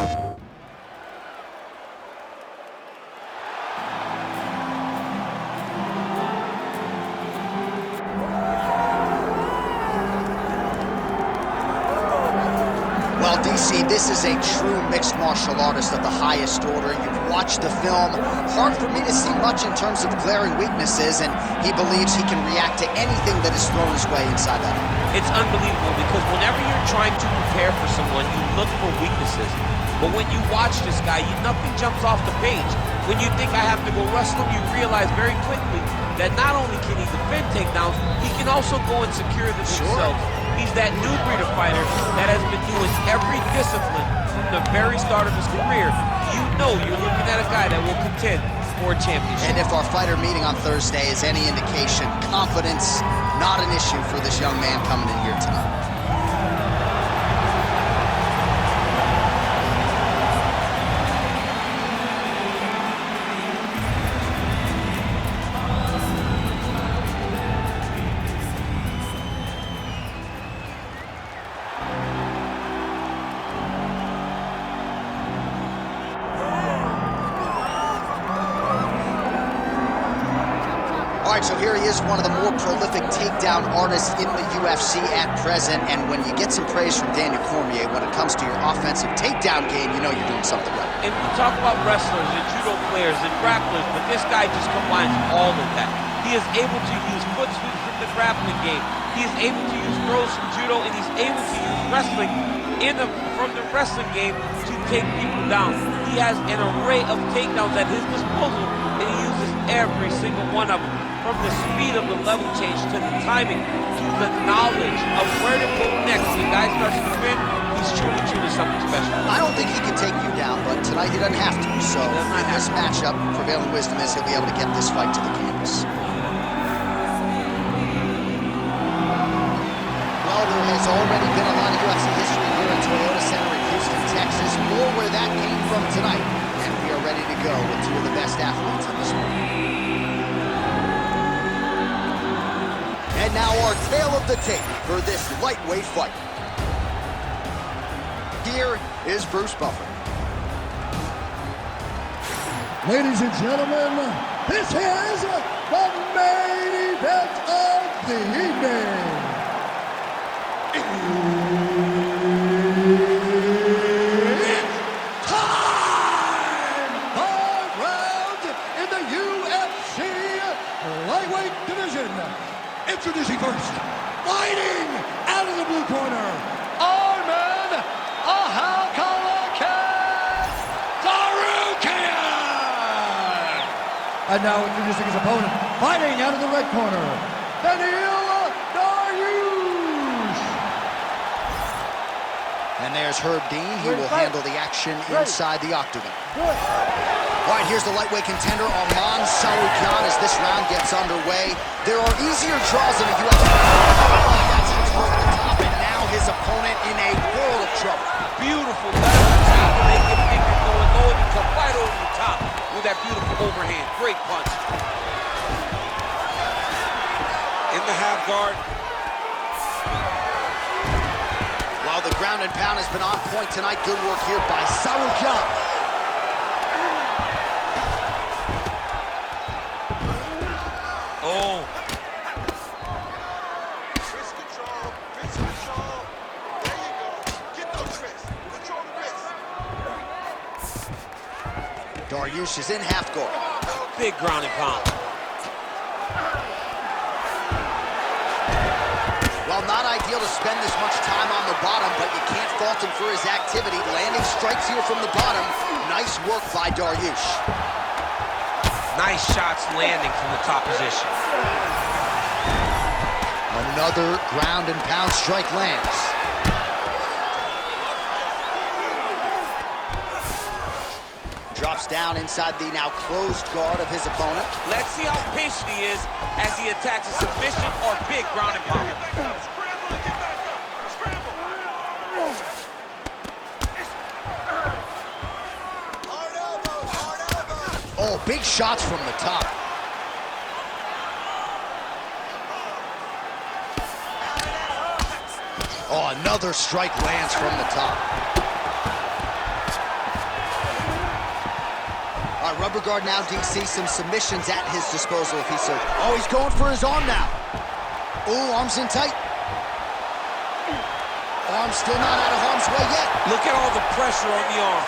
Well, DC, this is a true mixed martial artist of the highest order. You've watched the film. Hard for me to see much in terms of glaring weaknesses, and he believes he can react to anything that is thrown his way inside that. It's unbelievable because whenever you're trying to prepare for someone, you look for weaknesses. But when you watch this guy, nothing jumps off the page. When you think I have to go wrestle him, you realize very quickly that not only can he defend takedowns, he can also go and secure them himself. He's that new breed of fighter that has been doing every discipline from the very start of his career. You know you're looking at a guy that will contend for a championship. And if our fighter meeting on Thursday is any indication, confidence, not an issue for this young man coming in here tonight. All right, so here he is, one of the more prolific takedown artists in the UFC at present, and when you get some praise from Daniel Cormier when it comes to your offensive takedown game, you know you're doing something right. And we talk about wrestlers and judo players and grapplers, but this guy just combines all of that. He is able to use foot sweeps from the grappling game. He is able to use throws from judo, and he's able to use wrestling from the wrestling game to take people down. He has an array of takedowns at his disposal, and he uses every single one of them. From the speed of the level change to the timing to the knowledge of where to go next. When the guy starts to win, he's truly something special. I don't think he can take you down, but tonight he doesn't have to. So in this matchup, prevailing wisdom is he'll be able to get this fight to the canvas. Well, there has already been a lot of UFC history here at Toyota Center in Houston, Texas. More where that came from tonight. And we are ready to go with two of the best athletes in the sport. And now our tale of the tape for this lightweight fight. Here is Bruce Buffer. Ladies and gentlemen, this is the main event of the evening. It's time! 5 rounds in the UFC lightweight division. Introducing first, fighting out of the blue corner, ARMAN TSARUKYAN! And now introducing his opponent, fighting out of the red corner, BENEIL DARIUSH! And there's Herb Dean. He will handle the action inside the octagon. All right, here's the lightweight contender, ARMAN TSARUKYAN, as this round gets underway. There are easier draws in the UFC. That's his over the top, and now his opponent in a world of trouble. Beautiful left attack to make him think you're going low, and you come right over the top with that beautiful overhand. Great punch. In the half guard. While the ground and pound has been on point tonight, good work here by TSARUKYAN. Oh. Wrist control, wrist control. There you go. Get those wrists. Control the wrists. Dariush is in half guard. Big ground and pound. Well, not ideal to spend this much time on the bottom, but you can't fault him for his activity. Landing strikes here from the bottom. Nice work by Dariush. Nice shots landing from the top position. Another ground and pound strike lands. Drops down inside the now closed guard of his opponent. Let's see how patient he is as he attacks a submission or big ground and pound. Oh, big shots from the top. Oh, another strike lands from the top. rubber guard now, DC. Some submissions at his disposal if he so. Oh, he's going for his arm now. Oh, arms in tight. Arm still not out of harm's way yet. Look at all the pressure on the arm.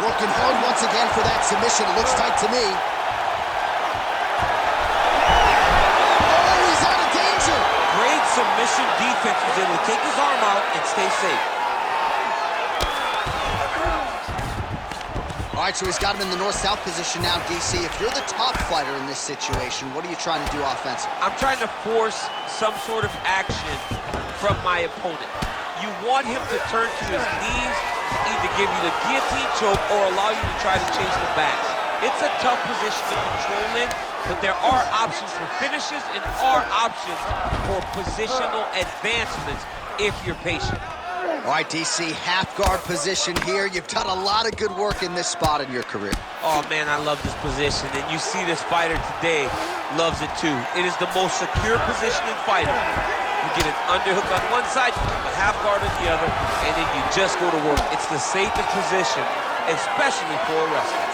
Working hard once again for that submission. It looks tight to me. Oh, he's out of danger. Great submission defense. Was able to take his arm out and stay safe. All right, so he's got him in the north-south position now, DC. If you're the top fighter in this situation, what are you trying to do offensively? I'm trying to force some sort of action from my opponent. You want him to turn to his knees, either give you the guillotine choke or allow you to try to chase the back. It's a tough position to control in, but there are options for finishes and are options for positional advancements if you're patient. All right, DC, half guard position here. You've done a lot of good work in this spot in your career. Oh, man, I love this position, and you see this fighter today loves it too. It is the most secure position in fighting. You get an underhook on one side, you keep a half guard on the other, and then you just go to work. It's the safest position, especially for a wrestler.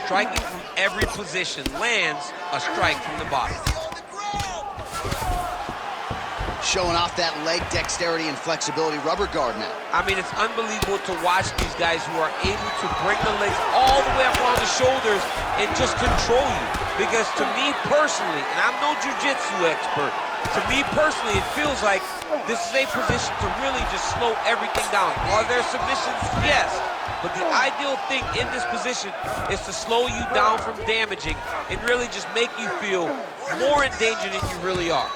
Striking from every position lands a strike from the bottom. Showing off that leg dexterity and flexibility rubber guard now. I mean, it's unbelievable to watch these guys who are able to bring the legs all the way up on the shoulders and just control you. Because to me personally, and I'm no jiu-jitsu expert, to me personally, it feels like this is a position to really just slow everything down. Are there submissions? Yes. But the ideal thing in this position is to slow you down from damaging and really just make you feel more in danger than you really are.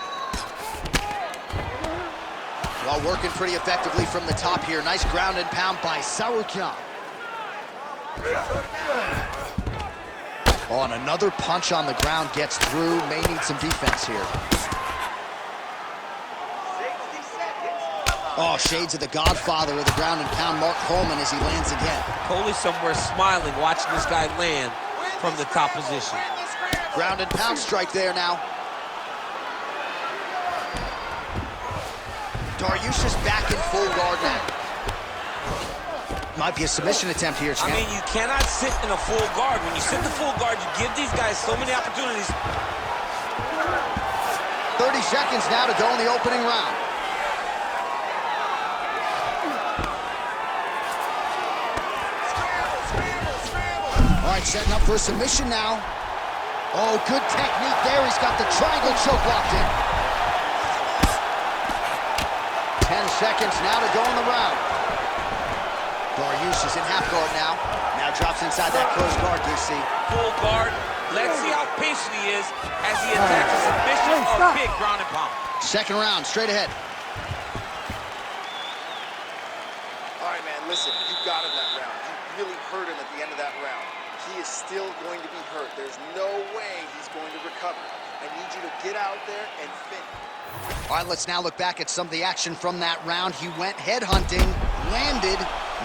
Well, working pretty effectively from the top here. Nice ground and pound by Tsarukyan. Oh, and another punch on the ground gets through. May need some defense here. Oh, shades of the godfather of the ground and pound, Mark Coleman, as he lands again. Coley somewhere smiling, watching this guy land from the top position. Ground and pound strike there now. Dariush is back in full guard now. Might be a submission attempt here, champ. I mean, you cannot sit in a full guard. When you sit in full guard, you give these guys so many opportunities. 30 seconds now to go in the opening round. All right, setting up for a submission now. Oh, good technique there. He's got the triangle choke locked in. 10 seconds now to go in the round. Dariush is in half guard now. Now drops inside that closed guard, DC. Full guard. Let's see how patient he is as he attacks a submission or big ground and pound. Second round, straight ahead. All right, man, listen, you got him that round. You really hurt him at the end of that round. He is still going to be hurt. There's no way he's going to recover. I need you to get out there and finish. All right, let's now look back at some of the action from that round. He went headhunting, landed,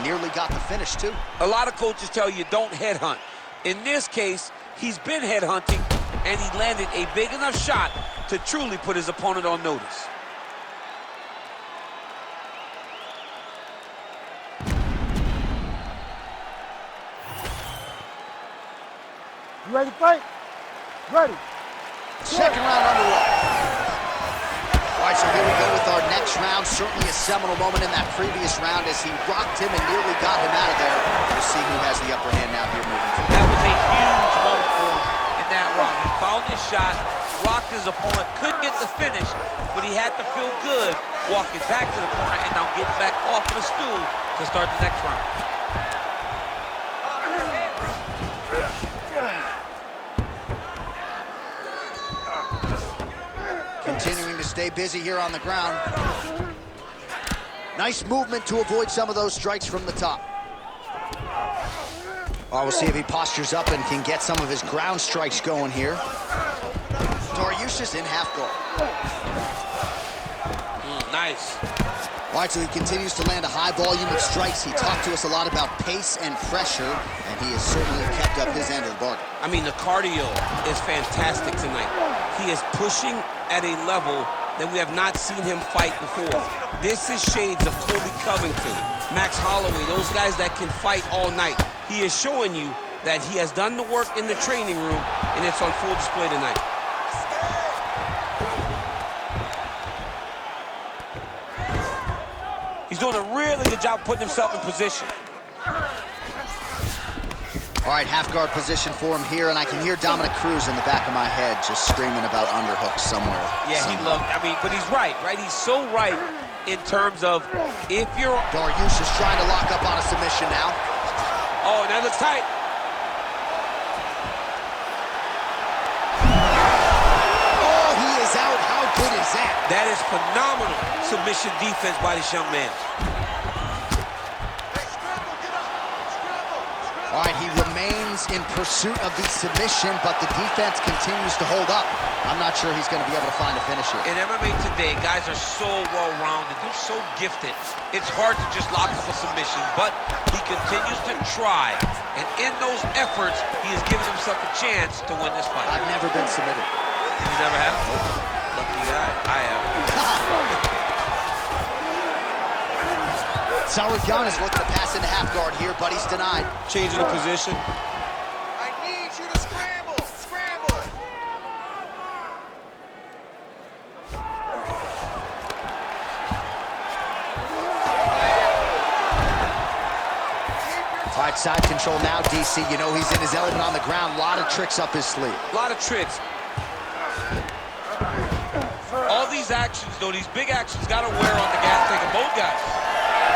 nearly got the finish, too. A lot of coaches tell you don't headhunt. In this case, he's been headhunting, and he landed a big enough shot to truly put his opponent on notice. You ready to fight? Ready. Second round underway. All right, so here we go with our next round. Certainly a seminal moment in that previous round as he rocked him and nearly got him out of there. We'll see who has the upper hand now here moving forward. That was a huge moment for him in that round. He found his shot, rocked his opponent, couldn't get the finish, but he had to feel good walking back to the corner and now getting back off of the stool to start the next round. Continuing to stay busy here on the ground. Nice movement to avoid some of those strikes from the top. Oh, we'll see if he postures up and can get some of his ground strikes going here. Dariush is in half guard. Nice. All right, so he continues to land a high volume of strikes. He talked to us a lot about pace and pressure, and he has certainly kept up his end of the bargain. I mean, the cardio is fantastic tonight. He is pushing at a level that we have not seen him fight before. This is shades of Colby Covington, Max Holloway, those guys that can fight all night. He is showing you that he has done the work in the training room, and it's on full display tonight. He's doing a really good job putting himself in position. All right, half guard position for him here, and I can hear Dominic Cruz in the back of my head just screaming about underhooks somewhere. Yeah, he loved, but he's right? He's so right in terms of if you're... Dariush is trying to lock up on a submission now. Oh, that looks tight. Oh, he is out. How good is that? That is phenomenal submission defense by this young man. All right, he remains in pursuit of the submission, but the defense continues to hold up. I'm not sure he's going to be able to find a finish here. In MMA today, guys are so well-rounded. They're so gifted. It's hard to just lock up a submission, but he continues to try. And in those efforts, he has given himself a chance to win this fight. I've never been submitted. You never have? Lucky guy. I have. Tsarukyan is looking to pass into half guard here, but he's denied. Changing the position. I need you to scramble. Scramble. All right, side control now, DC. You know he's in his element on the ground. A lot of tricks up his sleeve. A lot of tricks. All these actions, though, these big actions, got to wear on the gas tank of both guys.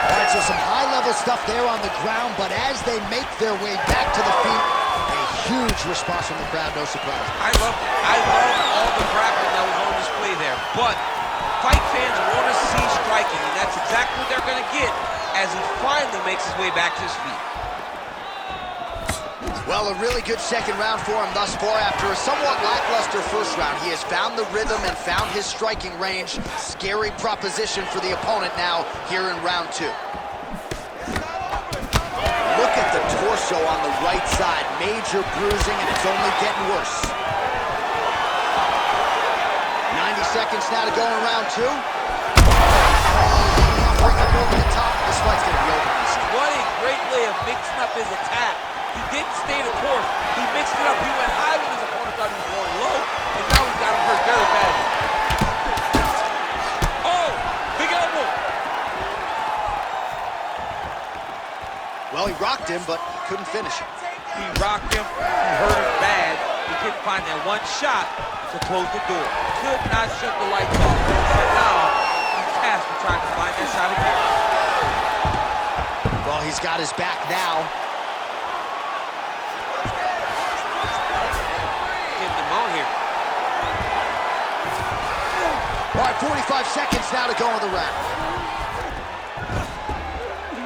All right, so some high-level stuff there on the ground, but as they make their way back to the feet, a huge response from the crowd, no surprise. I love it. I love all the grappling that was on display there, but fight fans want to see striking, and that's exactly what they're going to get as he finally makes his way back to his feet. Well, a really good second round for him thus far. After a somewhat lackluster first round, he has found the rhythm and found his striking range. Scary proposition for the opponent now here in round two. Look at the torso on the right side. Major bruising, and it's only getting worse. 90 seconds now to go in round two. Bring him over the top. This fight's going to be over. What a great way of mixing up his attack. He didn't stay the course. He mixed it up. He went high when his opponent thought he was going low, and now he's got him hurt very badly. Oh, big elbow. Well, he rocked him, but couldn't finish him. He rocked him. He hurt him bad. He couldn't find that one shot to close the door. Could not shut the lights off. And now he's tasked with trying to find that shot again. Well, he's got his back now. All right, 45 seconds now to go in the round.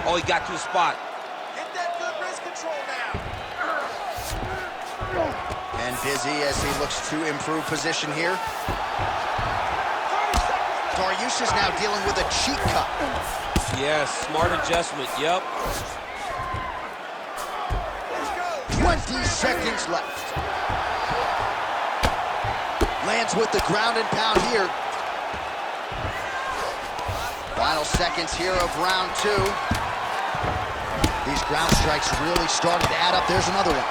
Oh, he got to the spot. Get that good wrist control now. And busy as he looks to improve position here. Dariush is now dealing with a cheek cut. Yes, smart adjustment, yep. 20 seconds left. Lands with the ground and pound here. Final seconds here of round two. These ground strikes really started to add up. There's another one.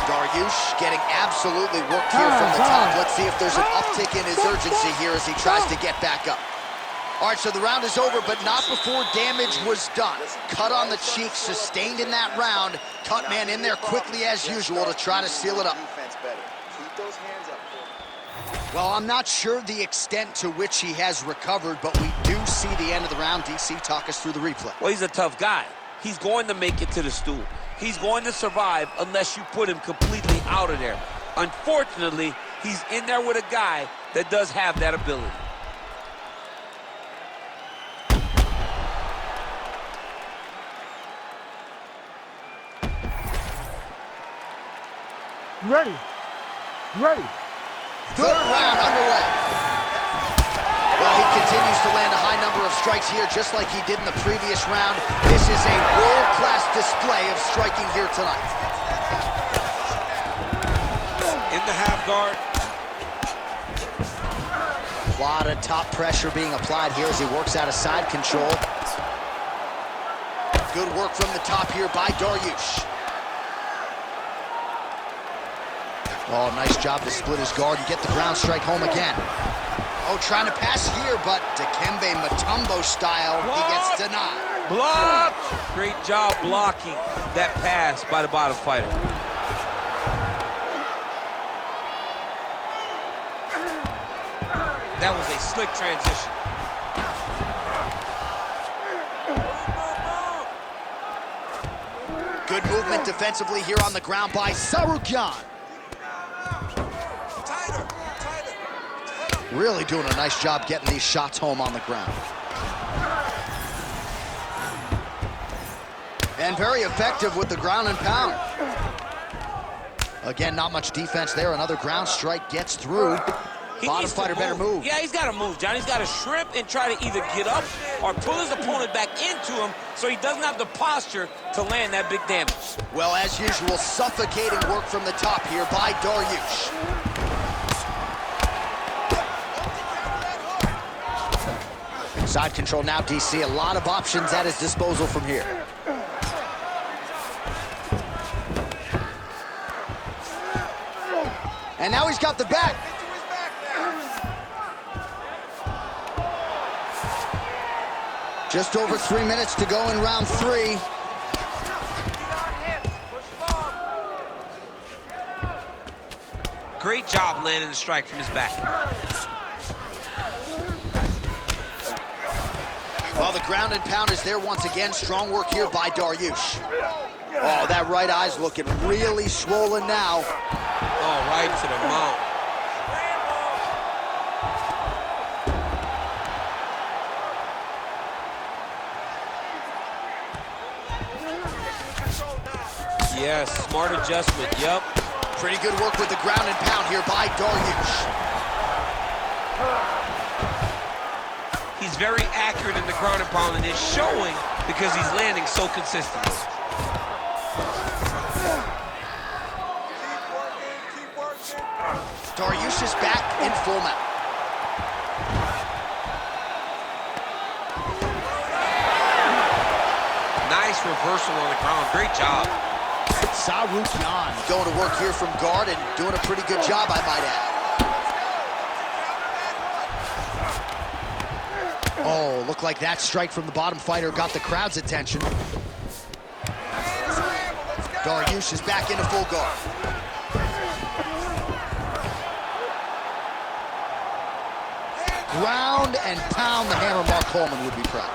Dariush getting absolutely worked here from the top. Let's see if there's an uptick in his urgency here as he tries to get back up. All right, so the round is over, but not before damage was done. Cut on the cheek, sustained in that round. Cut man in there quickly as usual to try to seal it up. Keep those hands up. Well, I'm not sure the extent to which he has recovered, but we do see the end of the round. DC, talk us through the replay. Well, he's a tough guy. He's going to make it to the stool. He's going to survive unless you put him completely out of there. Unfortunately, he's in there with a guy that does have that ability. Ready. Ready. Third round underway. Well, he continues to land a high number of strikes here, just like he did in the previous round. This is a world-class display of striking here tonight. In the half guard. A lot of top pressure being applied here as he works out of side control. Good work from the top here by Dariush. Oh, nice job to split his guard and get the ground strike home again. Oh, trying to pass here, but Dikembe Mutombo style, he gets denied. Block! Great job blocking that pass by the bottom fighter. That was a slick transition. Good movement defensively here on the ground by Tsarukyan. Really doing a nice job getting these shots home on the ground. And very effective with the ground and pound. Again, not much defense there. Another ground strike gets through. Bottom fighter better move. Yeah, he's got to move, John. He's got to shrimp and try to either get up or pull his opponent back into him so he doesn't have the posture to land that big damage. Well, as usual, suffocating work from the top here by Dariush. Side control now, DC. A lot of options at his disposal from here. And now he's got the back. Just over 3 minutes to go in round 3. Great job landing the strike from his back. Well, the ground and pound is there once again. Strong work here by Dariush. Oh, that right eye's looking really swollen now. Oh, right to the mount. Yes, smart adjustment, yep. Pretty good work with the ground and pound here by Dariush. He's very accurate in the ground and pound, and it's showing because he's landing so consistently. Dariush is back in full mount. Nice reversal on the ground, great job. Tsarukyan going to work here from guard and doing a pretty good job, I might add. Oh, looked like that strike from the bottom fighter got the crowd's attention. Dariush is back into full guard. Ground and pound, the hammer. Mark Coleman would be proud.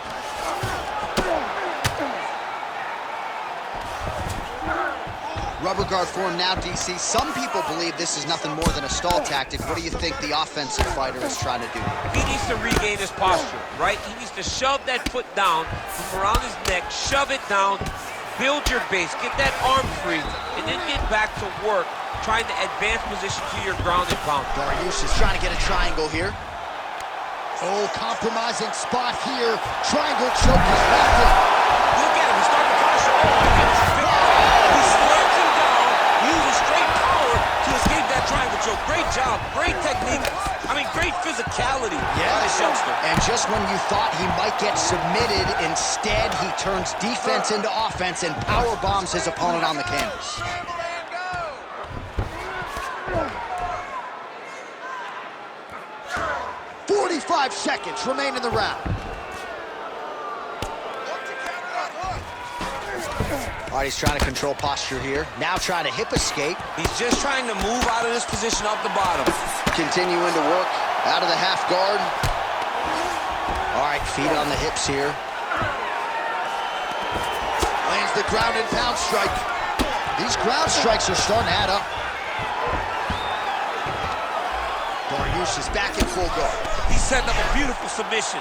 Rubber guard form now, DC. Some people believe this is nothing more than a stall tactic. What do you think the offensive fighter is trying to do? He needs to regain his posture, right? He needs to shove that foot down from around his neck, shove it down, build your base, get that arm free, and then get back to work, trying to advance position to your ground and pound. Dariush is trying to get a triangle here. Oh, compromising spot here. Triangle choke is locked in. Look at him, he's starting to pressure. Oh my goodness, he slams him down, uses straight power to escape that triangle choke. Great job, great technique. I mean, great physicality by this youngster. And just when you thought he might get submitted, instead he turns defense into offense and power bombs his opponent on the canvas. 45 seconds remain in the round. All right, he's trying to control posture here. Now trying to hip escape. He's just trying to move out of this position off the bottom. Continuing to work out of the half guard. All right, feet on the hips here. Lands the ground and pound strike. These ground strikes are starting to add up. Dariush is back in full guard. He's setting up a beautiful submission.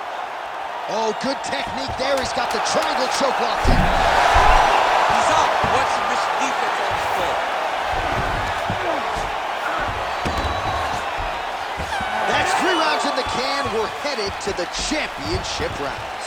Oh, good technique there. He's got the triangle choke locked in. He's up. What submission defense on display? That's 3 rounds in the can. We're headed to the championship rounds.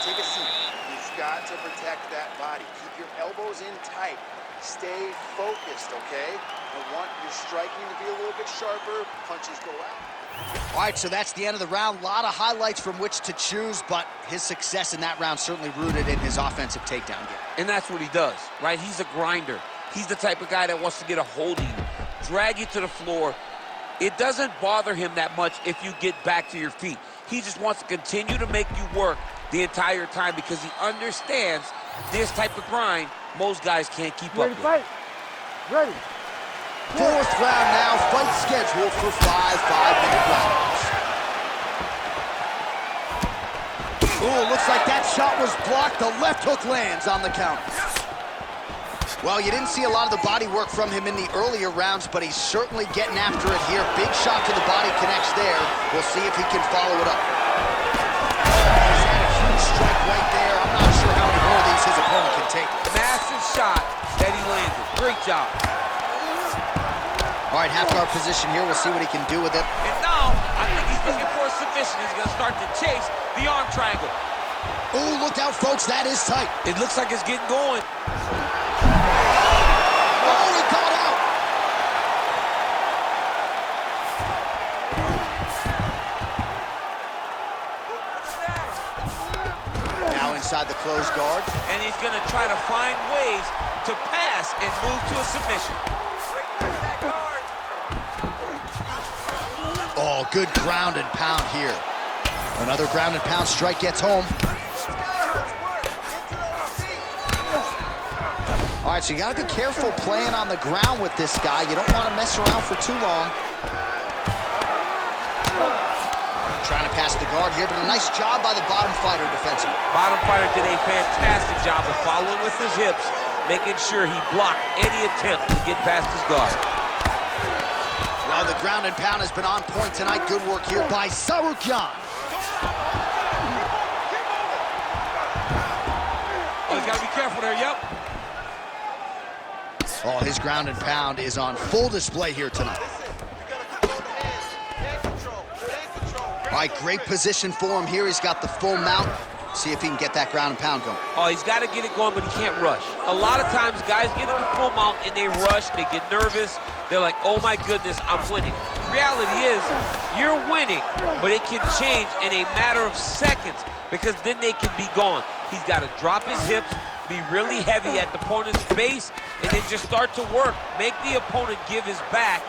Take a seat. He's got to protect protect that body. Keep your elbows in tight. Stay focused, okay? I want your striking to be a little bit sharper. Punches go out. All right, so that's the end of the round. A lot of highlights from which to choose, but his success in that round certainly rooted in his offensive takedown game. And that's what he does, right? He's a grinder. He's the type of guy that wants to get a hold of you, drag you to the floor. It doesn't bother him that much if you get back to your feet. He just wants to continue to make you work the entire time because he understands this type of grind most guys can't keep up with. Fight. Ready. Fourth round now, fight scheduled for 5 5-minute rounds. Ooh, looks like that shot was blocked. The left hook lands on the counter. Well, you didn't see a lot of the body work from him in the earlier rounds, but he's certainly getting after it here. Big shot to the body connects there. We'll see if he can follow it up. He's had a huge strike right there. I'm not sure how many more of these his opponent can take. Massive shot that he landed. Great job. All right, half guard position here. We'll see what he can do with it. And now, I think he's looking for a submission. He's going to start to chase the arm triangle. Ooh, look out, folks. That is tight. It looks like it's getting going. Oh, he caught out. Now inside the closed guard. And he's going to try to find ways to pass and move to a submission. Oh, good ground and pound here. Another ground and pound strike gets home. All right, so you got to be careful playing on the ground with this guy. You don't want to mess around for too long. Trying to pass the guard here, but a nice job by the bottom fighter defensively. Bottom fighter did a fantastic job of following with his hips, making sure he blocked any attempt to get past his guard. Well, the ground and pound has been on point tonight. Good work here by Tsarukyan. Oh, he's got to be careful there, yep. Oh, his ground and pound is on full display here tonight. All right, great position for him here. He's got the full mount. See if he can get that ground and pound going. Oh, he's got to get it going, but he can't rush. A lot of times, guys get in the full mount and they rush, they get nervous. They're like, oh my goodness, I'm winning. Reality is, you're winning, but it can change in a matter of seconds because then they can be gone. He's got to drop his hips, be really heavy at the opponent's base, and then just start to work. Make the opponent give his back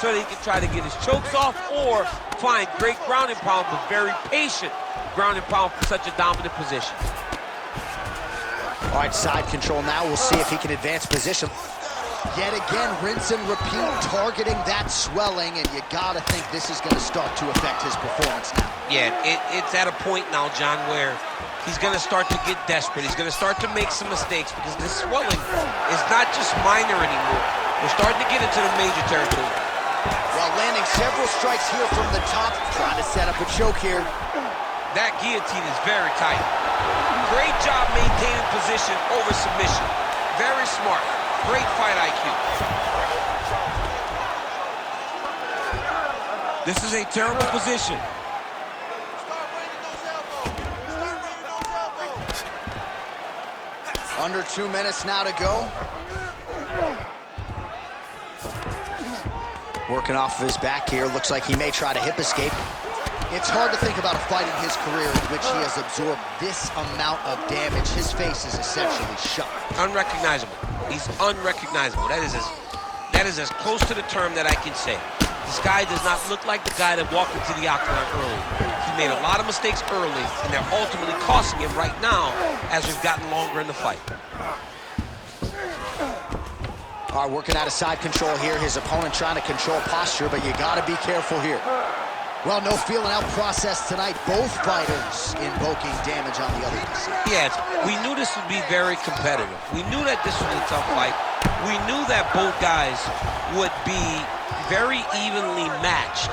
so that he can try to get his chokes off or find great ground and pound, but very patient ground and pound for such a dominant position. All right, side control now. We'll see if he can advance position. Yet again, rinse and repeat, targeting that swelling, and you gotta think this is gonna start to affect his performance now. Yeah, it's at a point now, John, where he's gonna start to get desperate. He's gonna start to make some mistakes because this swelling is not just minor anymore. We're starting to get into the major territory. Well, landing several strikes here from the top, trying to set up a choke here. That guillotine is very tight. Great job maintaining position over submission. Very smart. Great fight IQ. This is a terrible position. Under 2 minutes now to go. Working off of his back here. Looks like he may try to hip escape. It's hard to think about a fight in his career in which he has absorbed this amount of damage. His face is essentially shut. Unrecognizable. He's unrecognizable. That is as close to the term that I can say. This guy does not look like the guy that walked into the octagon early. He made a lot of mistakes early, and they're ultimately costing him right now as we've gotten longer in the fight. All right, working out of side control here. His opponent trying to control posture, but you got to be careful here. Well, no feeling out process tonight. Both fighters invoking damage on the other side. Yes, we knew this would be very competitive. We knew that this was a tough fight. We knew that both guys would be very evenly matched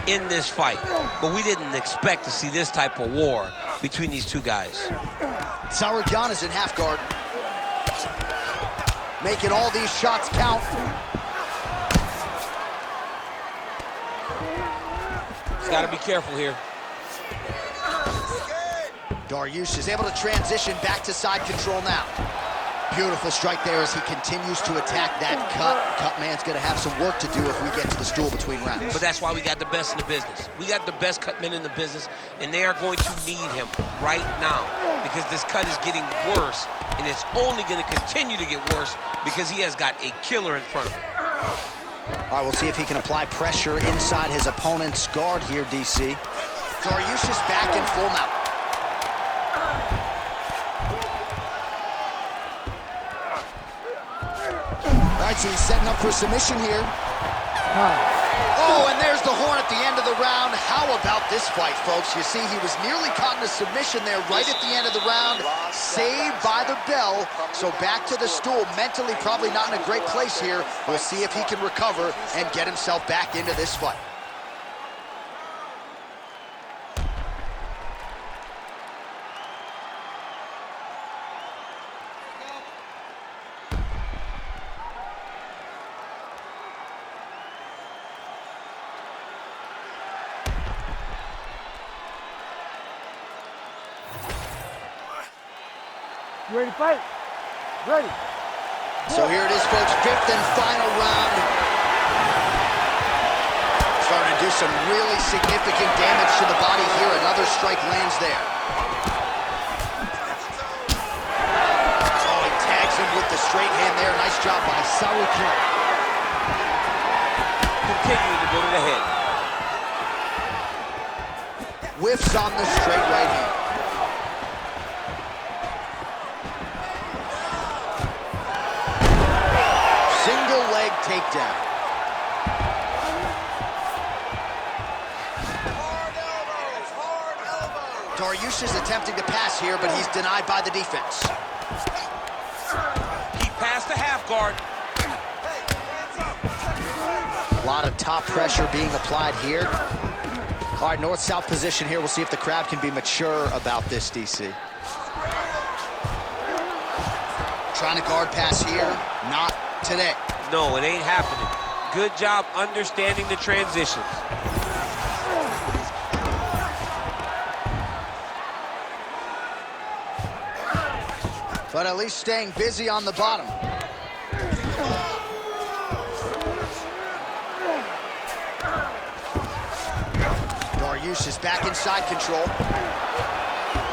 in this fight, but we didn't expect to see this type of war between these two guys. Tsarukyan is in half guard, making all these shots count. Got to be careful here. Dariush is able to transition back to side control now. Beautiful strike there as he continues to attack that cut. Cut man's gonna have some work to do if we get to the stool between rounds. But that's why we got the best in the business. We got the best cut men in the business, and they are going to need him right now because this cut is getting worse, and it's only gonna continue to get worse because he has got a killer in front of him. All right, we'll see if he can apply pressure inside his opponent's guard here, DC. Dariush is back in full mount. All right, so he's setting up for submission here. Oh, and there's the horn at the end of the round. How about this fight, folks? You see, he was nearly caught in a submission there right at the end of the round. Saved by the bell. So back to the stool. Mentally probably not in a great place here. We'll see if he can recover and get himself back into this fight. You ready to fight? Ready. So here it is, folks, fifth and final round. Starting to do some really significant damage to the body here. Another strike lands there. Oh, he tags him with the straight hand there. Nice job by Tsarukyan. Continuing to go to the head. Whiffs on the straight right hand. Single leg takedown. Dariush is attempting to pass here, but he's denied by the defense. He passed the half guard. A lot of top pressure being applied here. All right, north-south position here. We'll see if the crowd can be mature about this, DC. Trying to guard pass here, not today. No, it ain't happening. Good job understanding the transitions. But at least staying busy on the bottom. Dariush is back inside control.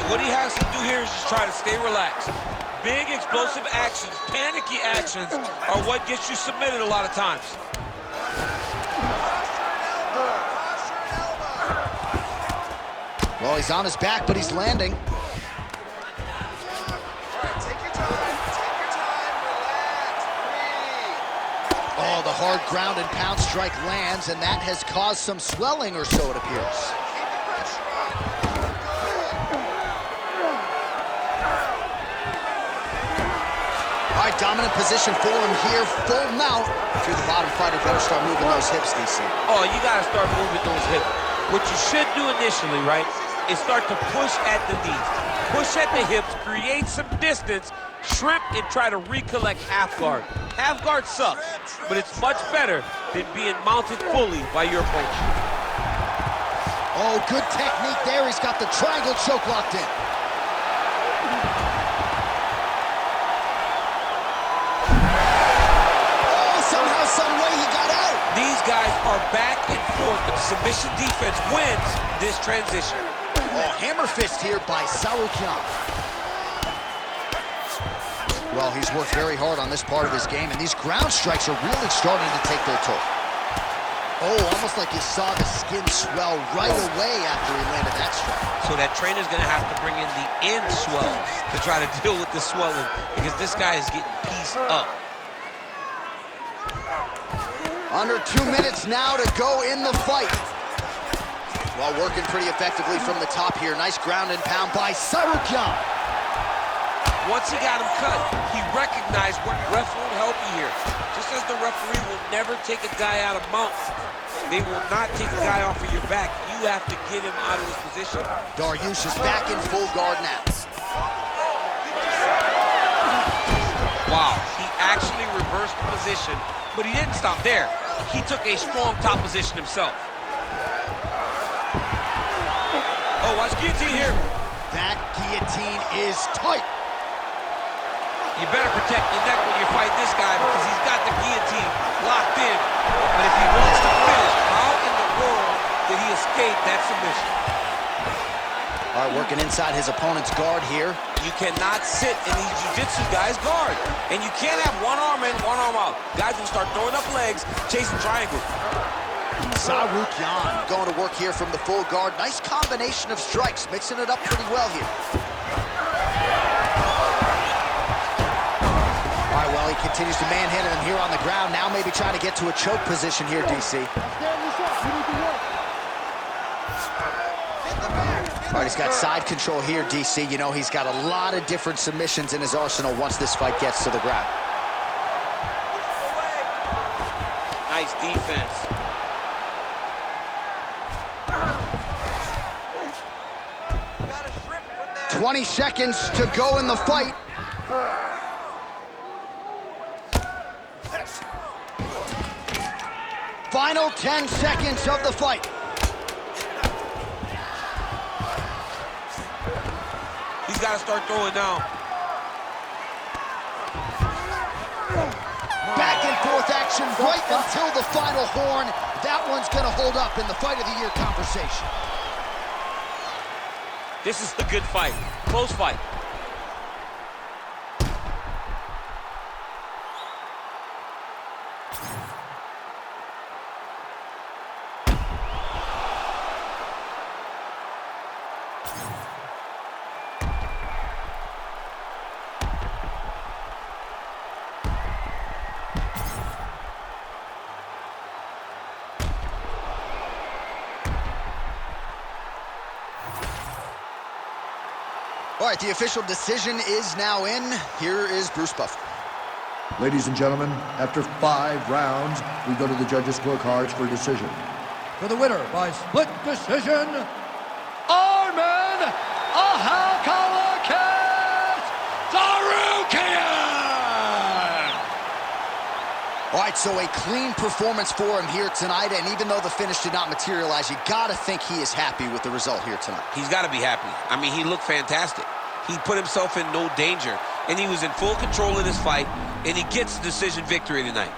What he has to do here is just try to stay relaxed. Big explosive actions, panicky actions are what gets you submitted a lot of times. Well, he's on his back, but he's landing. Oh, the hard ground and pound strike lands, and that has caused some swelling or so, it appears. All right, dominant position for him here, full mount. To the bottom fighter, better start moving those hips, DC. Oh, you gotta start moving those hips. What you should do initially, right, is start to push at the knees. Push at the hips, create some distance, shrimp, and try to recollect half guard. Half guard sucks, but it's much better than being mounted fully by your opponent. Oh, good technique there. He's got the triangle choke locked in. Oh, somehow, some way he got out. These guys are back and forth, but submission defense wins this transition. Oh, hammer fist here by Tsarukyan. Well, he's worked very hard on this part of his game, and these ground strikes are really starting to take their toll. Oh, almost like you saw the skin swell right away after he landed that strike. So that trainer's gonna have to bring in the end swell to try to deal with the swelling because this guy is getting pieced up. Under 2 minutes now to go in the fight. Well, working pretty effectively from the top here. Nice ground and pound by Tsarukyan. Once he got him cut, he recognized what ref won't help you here. Just as the referee will never take a guy out of mount, they will not take a guy off of your back. You have to get him out of his position. Dariush is back in full guard now. Wow, he actually reversed the position, but he didn't stop there. He took a strong top position himself. Oh, watch guillotine here. That guillotine is tight. You better protect your neck when you fight this guy because he's got the guillotine locked in. But if he wants to finish, how in the world did he escape that submission? All right, working inside his opponent's guard here. You cannot sit in these jiu-jitsu guys' guard. And you can't have one arm in, one arm out. Guys will start throwing up legs, chasing triangles. Tsarukyan going to work here from the full guard. Nice combination of strikes, mixing it up pretty well here. All right, well, he continues to manhandle him here on the ground. Now maybe trying to get to a choke position here, DC. All right, he's got side control here, DC. You know, he's got a lot of different submissions in his arsenal once this fight gets to the ground. Nice defense. 20 seconds to go in the fight. Final 10 seconds of the fight. He's got to start throwing down. Back and forth action right until the final horn. That one's gonna hold up in the fight of the year conversation. This is a good fight. Close fight. All right, the official decision is now in. Here is Bruce Buffer. Ladies and gentlemen, after 5 rounds, we go to the judges' scorecards for a decision. For the winner by split decision, ARMAN TSARUKYAN! All right, so a clean performance for him here tonight, and even though the finish did not materialize, you gotta think he is happy with the result here tonight. He's got to be happy. I mean, he looked fantastic. He put himself in no danger, and he was in full control of this fight, and he gets the decision victory tonight.